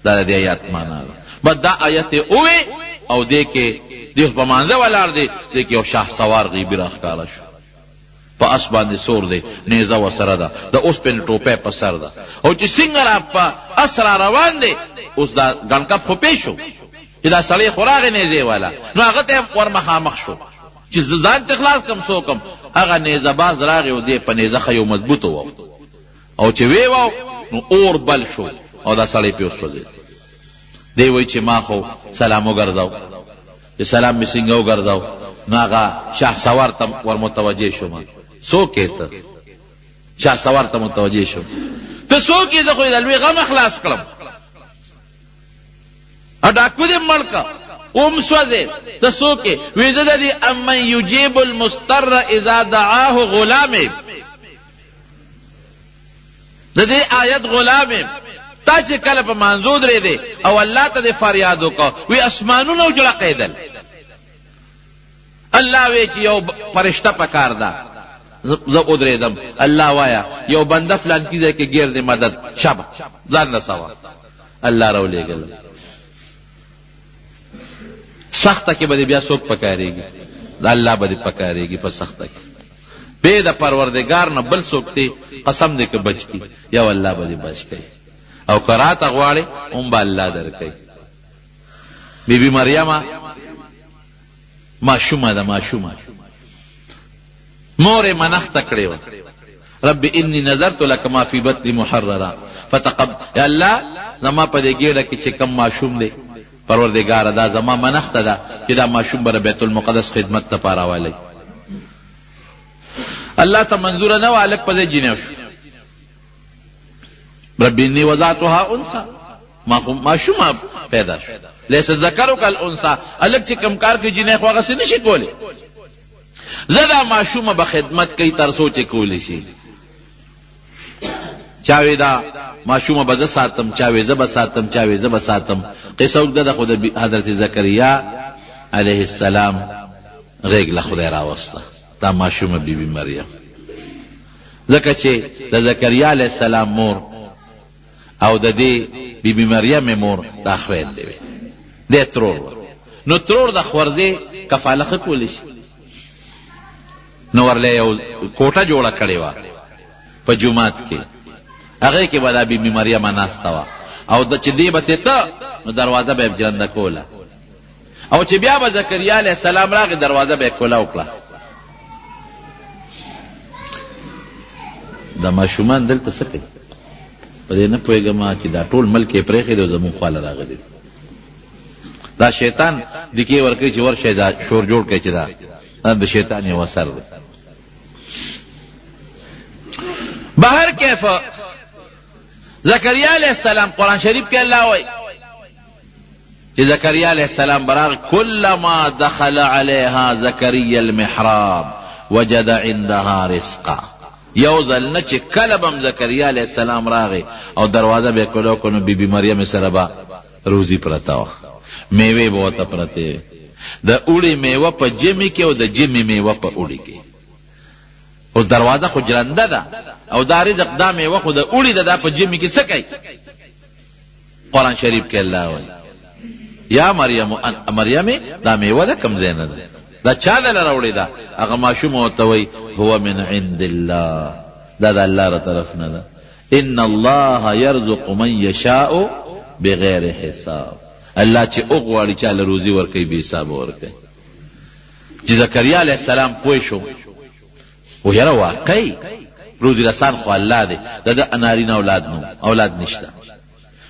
دا د آیات معنا ده بد دا آیت اوه او دې کې دې په مانزه ولار دی دې کې یو شاه سوار غیبی راخکاره شو په اس باندې سور دی نیزه وسره ده د اوس په ټوپه په سر ده او چې څنګه را په اسرا روان دی اوس دا ګنکپ خو پېښو چې دا سړی خوراغه نیزه والا نو هغه ته ورمخامخ شو چې ځان ته خلاص کم سو کم هغه نیزه باز راغی او دې په نیزه خو مضبوط وو او چې وی وو نو اور بل شو او دا سړی په اوس وځي دی وای چې ما خو سلام وګرځاو چې سلام می څنګه وګرځاو ناغه شاه سوار ته ور متوجه شوم سوکې ته شاه سوار ته متوجه شوم ته سوکې زه خو د لوی غم خلاص کړم اډا کو دې ملک اوم سوځه ته سوکې وې زه دې اما یجیب المستر اذا دعاه غلام د دې آیت غلام تا چې کله په منظور لري دي او الله ته فریاد وکاو وی اسمانونو جوړه قیدل الله وی چې یو فرشتہ پکار ده زه ودرېدم الله وایا یو بنده فلان کیږي کې غیر دې مدد شابه ځان نه سوا الله راولېګل سخته کې به بیا څوک پکاريږي الله به پکاريږي په سخته کې به د پروردگار نه بل څوک ته قسم دې کې بچ کی یا الله به بچ کی او قرات غواړي هم به الله درکې بیبي مریم ماشومه ده ماشومه مور منخت کړي و رب انی نظرت لك ما فی بطنی محررا فتقبل یا الله زما په دې ګډه کې چې کم ماشوم دی پروردگار دا زما منخت ده چې دا ماشوم بر بیت المقدس خدمت ته پاراوالی الله ته منظور نه والک په دې جنو رب انی وضعتها انثى ما شوم پیدا شو لیس ذکر کل انثى الک چې کم کار کې جنې خو غس نشي کولی زدا ما شوم به خدمت کوي تر سوچ کولی شي چاوي دا ما شوم به ساتم چاوي زب ساتم چاوي زب ساتم قصه د خود حضرت زکریا علیه السلام غیګ له خدای را وسته دا ما شوم بیبي مریم زکه چې د زکریا علیه السلام مور او د دې بیبي مریم مور دا خوید دی د ترور نو ترور د خورځي کفاله کولی شي نو ورله یو کوټه جوړه کړې و په جمعات کې هغه کې ولا بیبي مریم ناستا و او د چې دی به ته نو دروازه به جنده کوله او چې بیا به زکریا علیه السلام راغی دروازه به یې کولا وکړه. دا ماشومان دلته څه کوي؟ په دې نه پوهېږم چې دا ټول ملک یې پرېښی دی او زمونږ خواله راغلی. دا شیطان دکې ورکوي چې ورشئ دا شور جوړ کړئ چې دا د شیطان یو اثر دی. بهر کیف زکریا علیہ السلام قرآن شریف کې الله وایي چې زکریا علیہ السلام براغ کلما دخل علیها زکریا المحراب وجد عندها رزقا. یو ځل نه چې کله بم زکریا علیہ السلام راغی او دروازه به کولو کو نو بیبي مریم سره به روزي پرته وه، میوې به ورته پرتې، د اوړي میوه په جمي کې او د جمي میوه په اوړي کې. اوس دروازه خو جرنده ده او دا رزق دا میوه خو د اوړي ده، دا په جمي کې څه کوي؟ قرآن شریف کې الله وایي یا مریم دا میوه ده کم ځای نه ده، دا چا دله راوړې ده؟ هغه ماشوم ورته وایي هو من عند الله، دا د الله را طرف نه ده. ان الله یرزق من یشاء بغیر حساب. الله چې وغواړي چاله روزي ورکوي بې حسابه ورکوي. چې زکریا علیه السلام پوه شو و یاره واقعي روزي رسان خو الله دی، د ده نارینه اولاد نشته.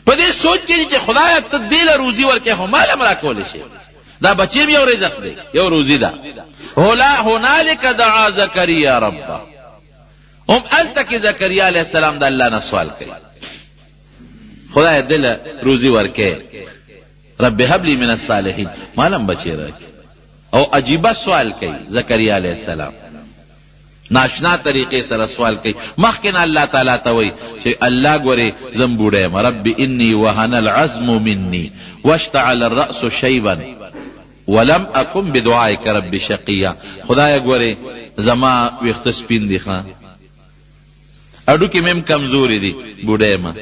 په دې سوچ کې چې خدایه ته دې له روزي ورکوې خو ما له هم راکولی شي، دا بچی هم یو رزق دی، یو روزي ده. هنالک دعا زکریا ربه. هم هلته کې زکریا علیه السلام د الله نه سوال کوي خدایه دې له روزي ورکوې، رب هب لی من الصالحین، مالم بچی راکې. او عجیبه سوال کوي زکریا علیه السلام، ناشنا طریقې سره سوال کوي. مخکې نه الله تعالی ته وایي چې الله ګورې زم بوډه یم، رب انی وهن العظم مني واشتعل الرأس شیبا ولم اکن بدعائک رب شقیا. خدای ګورې زما ویښته سپین دي، ښه اډوکې مې کمزوري دي، بوډه یم،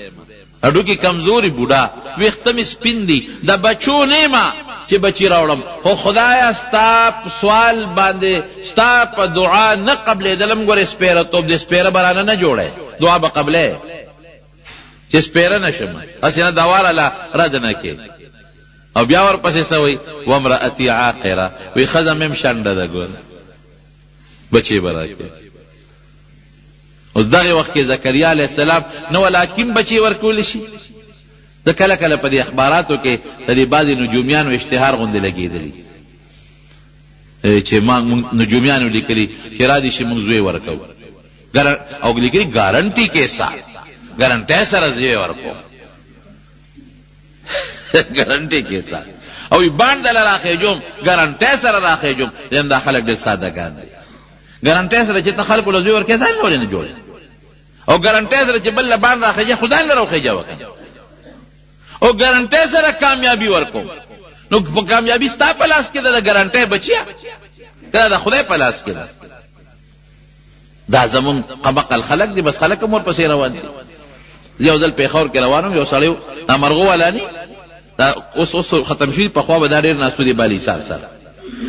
اډوکې کمزوري بوډا، ویښته مې سپین دي، د بچو نیمه چې بچی راوړم، خو خدایا ستا په سوال باندې ستا په دعا نه قبلېدلم. ګورې سپیره توب دې سپیره برانه نه جوړی، دعا به قبلې چې سپیره نه شم، هسې نه دوا له رد نه کې. او بیا ورپسې څه وایي وامرأتي عاقره، وایي ښځه مې هم شنډه ده، ګوره بچی به راکې. اوس دغه وخت کې زکریا علیه السلام نه ولاکیم بچی ورکولی شي. د کله کله په دې اخباراتو کې د دې بعضې نجومیانو اشتهار غوندې لګېدلي چې ما نجومیانو لیکلي چې را دي شي موږ زوی ورکوو، او لیکلي ګارنټي کې ساتھ، ګارنټۍ سره زوی ورکوو، ګارنټي کې ساتھ. او بانډ دله راخېجوم، ګارنټۍ سره راخېجوم. یم دا خلک ډېر سادهګان دي. ګارنټۍ سره چې ته خلکو له زوی ورکوې ځان له ولې نه جوړې، او ګارنټۍ سره چې بل له بانډ راخېجې خو ځان له راوخېجه وکړه، او ګارنټۍ سره کامیابی ورکوم. نو په کامیابی ستا په لاس کې ده، د ګارنټۍ بچیا که د خدای په لاس کې ده. دا زمون قمقل خلق دي، بس خلق هم ورپسې روان دي. زه یو ځل پیښور کې روان وم، یو سړی دا مرغو والا ني، دا اوس ختم شوي، پخوا به دا ډېر ناست دي بالي سال سره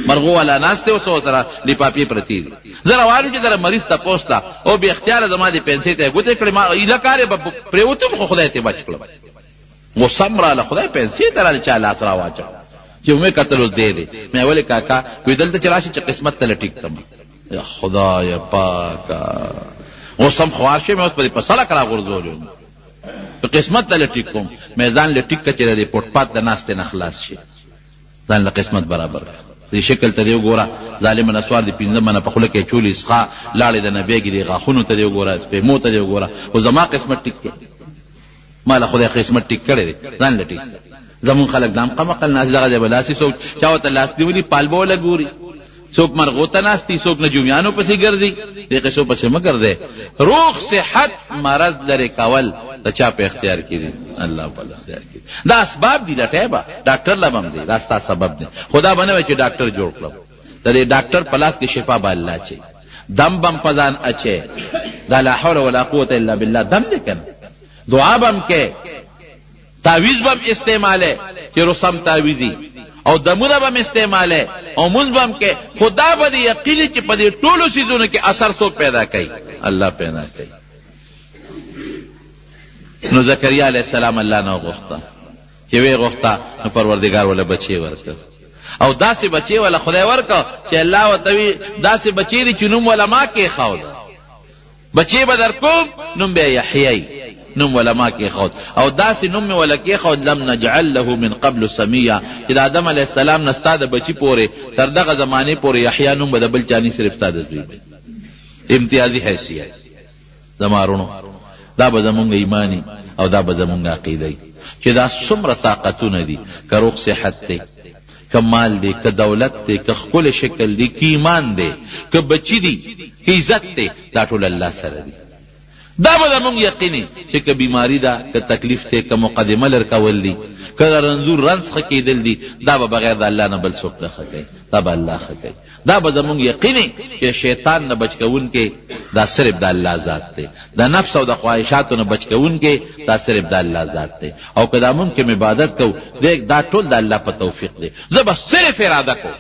مرغو والا ناست دی، اوس سره لفافې پرتې دي. زه روان وم چې در مریض تپوس ته، او بې اختیاره زما د پنسۍ ته یې ګوتې کړې، ما ایله کار یې به پرېوتم، خو خدای ته بچ کړم. غصم راله، خدای پنسۍ ته راله چا لاس راواچو چې مې کتل اوس دی دی. مې ولې کاکا وایي دلته چې راشي چې قسمت ته لټیک کړم. یا خدای پاکه غصم خوار شوی، مې اوس په دې په سړک راغورځولو، په قسمت ته لټیک کوم. مې ځان لټیک کړه چې د دې فوټپات د ناستې نه خلاص شي، ځان له قسمت برابر کړه. دې شکل ته دې وګوره، ظالم نسوار دې 15 منه په خوله کې چولې څښا لاړې د نه بیګې دې غاښونو ته دې وګوره، سپېمو ته دې وګوره. خو زما قسمت ټیک کړه، ما له خدای قسمت ټیک کړی دی، ځان له ټیک. زمون خلک دام قمقل ناست، دغه ځای به لاسې څوک چا ورته لاس نیولي پال به وله ګوري، څوک مرغو ته ناست دي، څوک نجومیانو پسې ګرځي. دې قصو پسې مه ګرځئ. روغ صحت مرض لرې کول د چا په اختیار کې دي؟ الله په اختیار کې دي. دا اسباب دي، لټۍ به ډاکټر له به هم دی، دا ستا سبب دی. خدا به نه وایي چې ډاکټر جوړ کړم، د دې ډاکټر په لاس کې شفا به الله اچوي، دم به هم په ځان اچوي. دا لا حول ولا قوة الا بالله دم دی که نه، دعا به هم کې، تعویز به هم استعمالی چې رسم تعویزي، او دمونه به هم استعمالی، او مونځ به هم کې. خدا به دې یقیني چې په دې ټولو څیزونو کې اثر څوک پیدا کوي؟ الله پیدا کوي. نو زکریا علیہ السلام الله نه غوښته، چې وی غوښته نو پروردگار ولا بچی ورکړ. او داسې بچی ولا خدای ورکو چې الله وتوی داسې بچی دي چې نوم ولا ما کې خاود بچی به در کوم نوم به یحیی نوم ولا ما کې خاود او داسې نوم ولا کې خاود لم نجعل له من قبل سمیا چې د آدم علیه السلام نستا د بچی پورې تر دغه زمانه پورې یحیی نوم به د بل چانی صرف تا د دوی امتیازی حیثیت زمارونو دا به زمونږ ایمانی او دا به زمونږ عقیده چې دا څومره طاقتونه دي که روغ صحت دی که مال دی که دولت دی که ښکلی شکل دی که ایمان دی که بچی دی که عزت دی دا ټول الله سره دی دا به زمونږ یقیني چې که بیماری ده که تکلیف دی که مقدمه لرکول دی که د رنځور رنځ ښه کېدل دي دا به بغیر د الله نه بل څوک نه ښه کوي دا به الله ښه کوي دا به زمونږ یقیني چې شیطان نه بچ کوونکی دا صرف د الله ذات دی د نفس او د خواهشاتو نه بچ کوونکی دا صرف د الله ذات دی او که دا مونږ کوم عبادت کوو دا ټول د الله په توفیق دی زه به صرف اراده کوم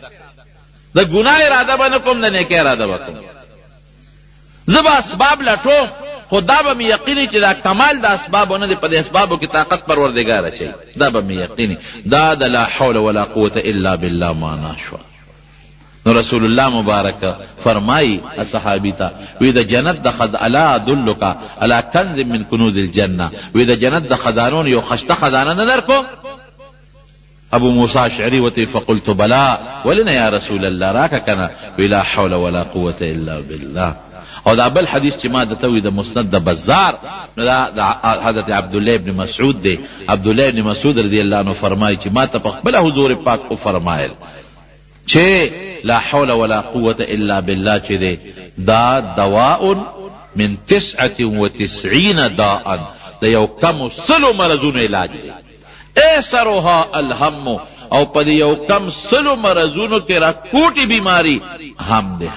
د ګناه اراده به نه کوم د نیکۍ اراده به کوم زه به اسباب لټوم خو دا به مې یقیني چې دا کمال د اسبابو نه دی په دې اسبابو کې طاقت پروردګار اچوي دا به مې یقیني دا د لا حول ولا قوة الا بالله معنا شوه نو رسول الله مبارک فرمائی صحابی تا وی دا جنت دا الا ادلک علی کنز من کنوز الجنه وی دا جنت دا خزانون یو خشته خزانه نه درکو ابو موسی اشعری وتی فقلت بلا ولنا یا رسول الله راک کنا وی لا حول ولا قوه الا بالله او دا بل حدیث چې ما دته وی د مسند د بازار دا حضرت عبد الله ابن مسعود دی عبد الله ابن مسعود رضی الله عنه فرمایي چې ما ته خپل حضور پاک او فرمایل چې لا حول ولا قوة الا بالله چې دی دا دواء من 99 داء د یو کم سلو مرضونو علاج دی ایسرها الهم او په یو کم سلو مرضونو کې را کوټي بیماری هم دی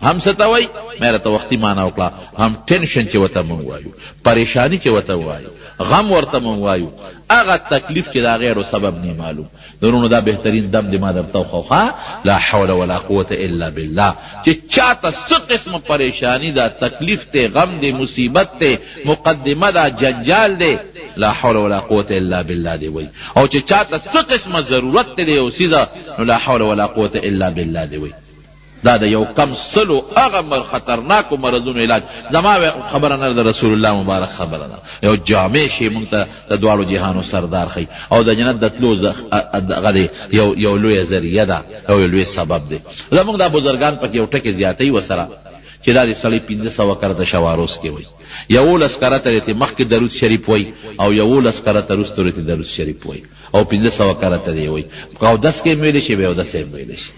هم ستوي مې راته وختي معنا وکړه هم ټینشن چې وته مونږ وایو پریشانی چې وته وایو غم ورته مونږ وایو هغه تکلیف چې دا غیرو سبب نه معلوم درونو دا بهترین دم دی ما درته خوخه لا حول ولا قوة الا بالله چې چاته څه قسم پریشانی دا تکلیف ته غم دی مصیبت ته مقدمه دا جنجال دی لا حول ولا قوة الا بالله دی وای او چې چاته څه قسم ضرورت دی او سیزه لا حول ولا قوة الا بالله دی وای دا د یو کم سلو هغه خطرناکو مرضونو علاج زما خبره نه د رسول الله مبارک خبره ده یو جامع شی مونږ ته د دواړو جهانو سردار خي او د جنت د تلو غلي یو لوی ذریعہ ده او لوی سبب دی زموږ د بزرگان پکې یو ټکی زیاتې وسره چې دا د سړی 1500 کرته شواروس کې وای یو لسکره ته مخکې درود شریف وای او یو لسکره ته رستو ته درود شریف وای او 1500 کرته دی وای او 10 کې ویل شي به 10 ویل شي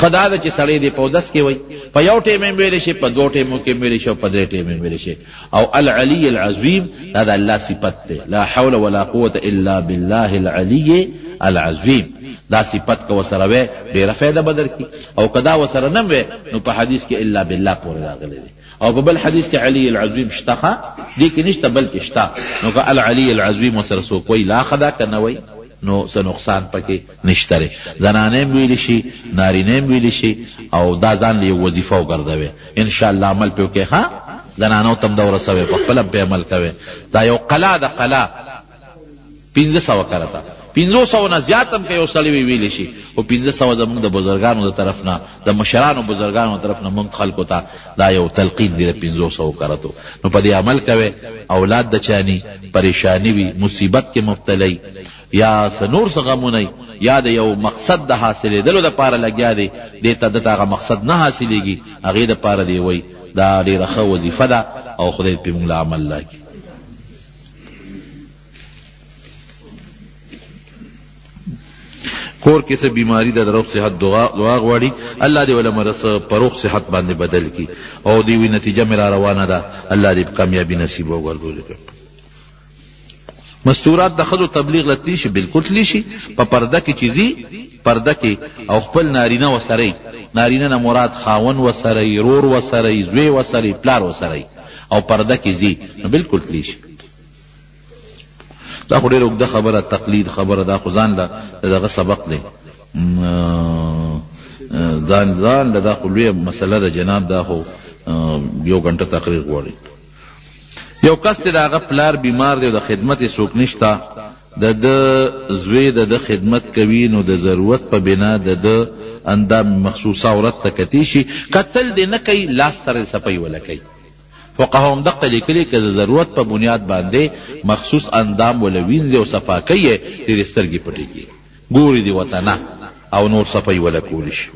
خدا دا چې سړی دی په 10 کې وای په یو ټیم ویل شي په دو ټیمو کې ویل شي او په درې ټیم ویل شي او العلی العظیم دا د الله صفت دی لا حول ولا قوة الا بالله العلی العظیم دا صفت کو سره وې ډیره فائدہ بدر کی او کدا وسره نه وې نو په حدیث کې الا بالله پورې راغلی دی او په بل حدیث کې علی العظیم شتخه دي کې نشته بلکې شتا نو که العلی العظیم وسره سو کوئی لا خدا کنه وای نو څه نقصان پکې نشته زنانه ویل شي نارینه ویل شي او دا ځان له وظیفه وګرځوي ان شاء الله عمل په کې ها زنانو تم دا ورسوي په خپل په عمل کوي دا یو قلا د قلا 1500 کرتا 500 نه زیاتم کې یو سړی ویل شي او 500 زموږ د بزرګانو د طرف نه د مشرانو بزرګانو طرف نه موږ خلکو ته دا یو تلقین دی 500 کرتو نو په دې عمل کوي اولاد د چانی پریشانی وي مصیبت کې مبتلی یا سنور څنګه یا د یو مقصد د حاصلې دلو د پاره لګیا دی دته دغه مقصد نه حاصلېږي هغه د پاره دی وای دا ډیره ښه وظیفه ده او خدای په موږ عمل لګي کور کې څه بیماری د روغ صحت دعا غواړي الله دې ولا مرس پروغ صحت باندې بدل کی او دې وی نتیجه مې را روانه ده الله دې کامیابی نصیب وګرځولي مستورات د خدو تبلیغ لتی شي بالکل تلی شي په پرده کې چیزی پرده کې او خپل نارینه وسره نارینه نه مراد خاون وسره رور وسره زوی وسره پلار وسره او پرده کې زی نو بالکل تلی شي دا خو ډېر اوږده خبره تقلید خبره دا خو ځان له دغه سبق دی ځان دا خو لویه مسله ده جناب دا خو 1 غنټه تقریر غواړي یو کس ته داغه پلار بیمار دی د خدمت څوک نشتا د زوی د خدمت کوي نو د ضرورت په بنا د اندام مخصوصه عورت ته کتی شي قتل دې نه کوي لاس سره صفای ولا کوي فقها هم دقه لیکلي که د ضرورت په بنیاد باندې مخصوص اندام ولا وینځي او صفا کوي تیرې سترګې پټې کړي ګوري دې ورته نه او نور صفای ولا کولی شي.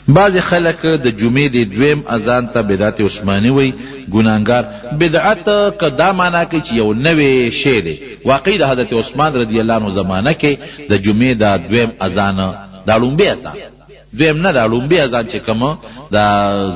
بعض خلک د جمعې د دویم اذان ته بدعت عثماني وی ګناهګار. بدعت که دا معنا کوي چې یو نوی شی دی، واقعي د حضرت عثمان رضی الله عنه زمانه کې د جمعې د دویم اذان دا لومبی اذان دویم نه دا لومبی اذان چې کوم د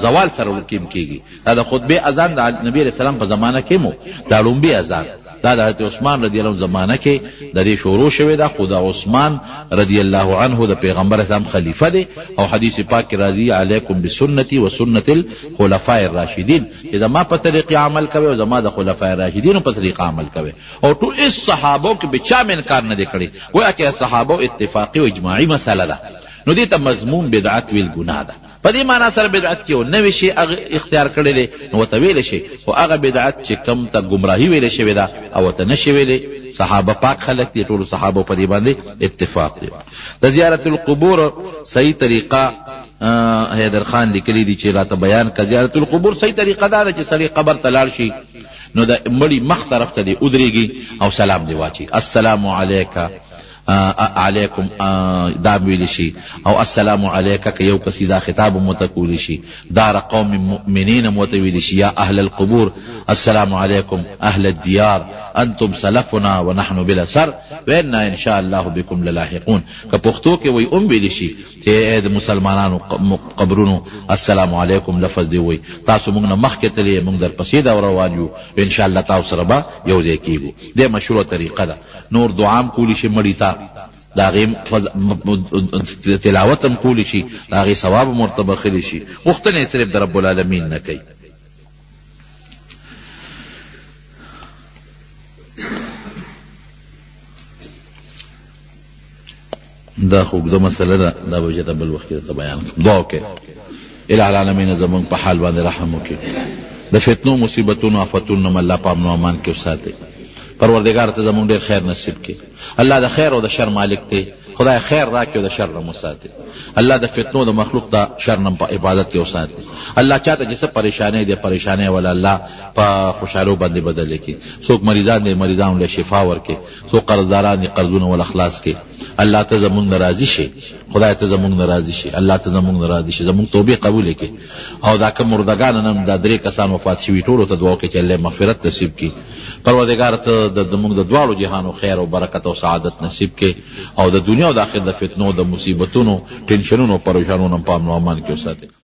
زوال سره وکیم کیږي دا د خطبه اذان د نبی علیہ السلام په زمانه کې مو دا لومبی اذان دا د حضرت عثمان رضی الله عنه زمانه کې د دې شروع شوی دا. خدا عثمان رضی الله عنه د پیغمبر اسلام خلیفہ دی او حدیث پاک کې راځي علیکم بسنتی و سنت الخلفاء الراشدین چې زما په طریقې عمل کوي او زما د خلفاء الراشدین په طریقې عمل کوي او ټول اس صحابو کې به چا من کار نه کړي وایي چې صحابو اتفاقی او اجماعی مسله ده نو دې ته مضمون بدعت ویل ګناه ده. په دې معنا سره بدعت کې نوې شی اختیار کړی دی نو ته ویل شي خو هغه بدعت چې کم ته گمراهی ویل شوی ده او ته نشي ویلې. صحابه پاک خلق دي ټول صحابه په دې باندې اتفاق دی. د زیارت القبور صحیح طریقه حیدر خان لیکلی دی چې راته بیان کړه. زیارت القبور صحیح طریقه دا چې سړی قبر ته لاړ شي نو د مړي مخ طرف ته دی ودرېږي او سلام دی واچي السلام علیکم علیکم دا ویل شي او السلام علیک که یو کسی دا خطاب متکول شي دار قوم مؤمنین متویل شي یا اهل القبور السلام علیکم اهل الديار انتم سلفنا ونحن بلا سر وانا ان شاء الله بكم للاحقون. که پښتو کې وی ویل شي چې د مسلمانانو قبرونو السلام علیکم لفظ دی وی تاسو موږ نه مخکې تلې موږ در پسې دا روان یو ان شاء الله تاسو سره به یو ځای کیږو. د مشروع طریقه ده. نور دعام کولی شي مړی ته دا غي تلاوت هم کولی شي دا غي ثواب مرتبه خلی شي غوښتنه صرف د رب العالمین نه کوي. دا خو د مسله ده دا به چې بل وخت ته بیان کوم. دعا وکړه الہ العالمین زمون په حال باندې رحم وکړي د فتنو مصیبتونو آفتونو الله په امن او امان کې وساتي. پروردگار ته زمون ډیر خیر نصیب کړي. الله د خیر او د شر مالک دی. خدای خیر راکړي او د شر نه مساتي. الله د فتنو د مخلوق ته شر نه په عبادت کې وساتي. الله چاته چې څه پریشانې دي پریشانې ولا الله په خوشالو باندې بدل کړي. څوک مریضان دي مریضان له شفا ورکړي. څوک قرضداران دي قرضونه ول اخلاص کړي. الله ته زمون ناراضي شي. خدای ته زمون ناراضي شي. الله ته زمون ناراضي شي. زمون توبه قبول کړي او دا کوم مردگان نن دا درې کسان وفات شوي ټول ته دعا وکړي چې الله مغفرت نصیب کړي. پروردگار ته د موږ د دواړو جهانو خیر او برکت او سعادت نصیب کړي او د دنیا او د آخرت د فتنو د مصیبتونو ټینشنونو پریشانونو په امن او امان کې وساتي.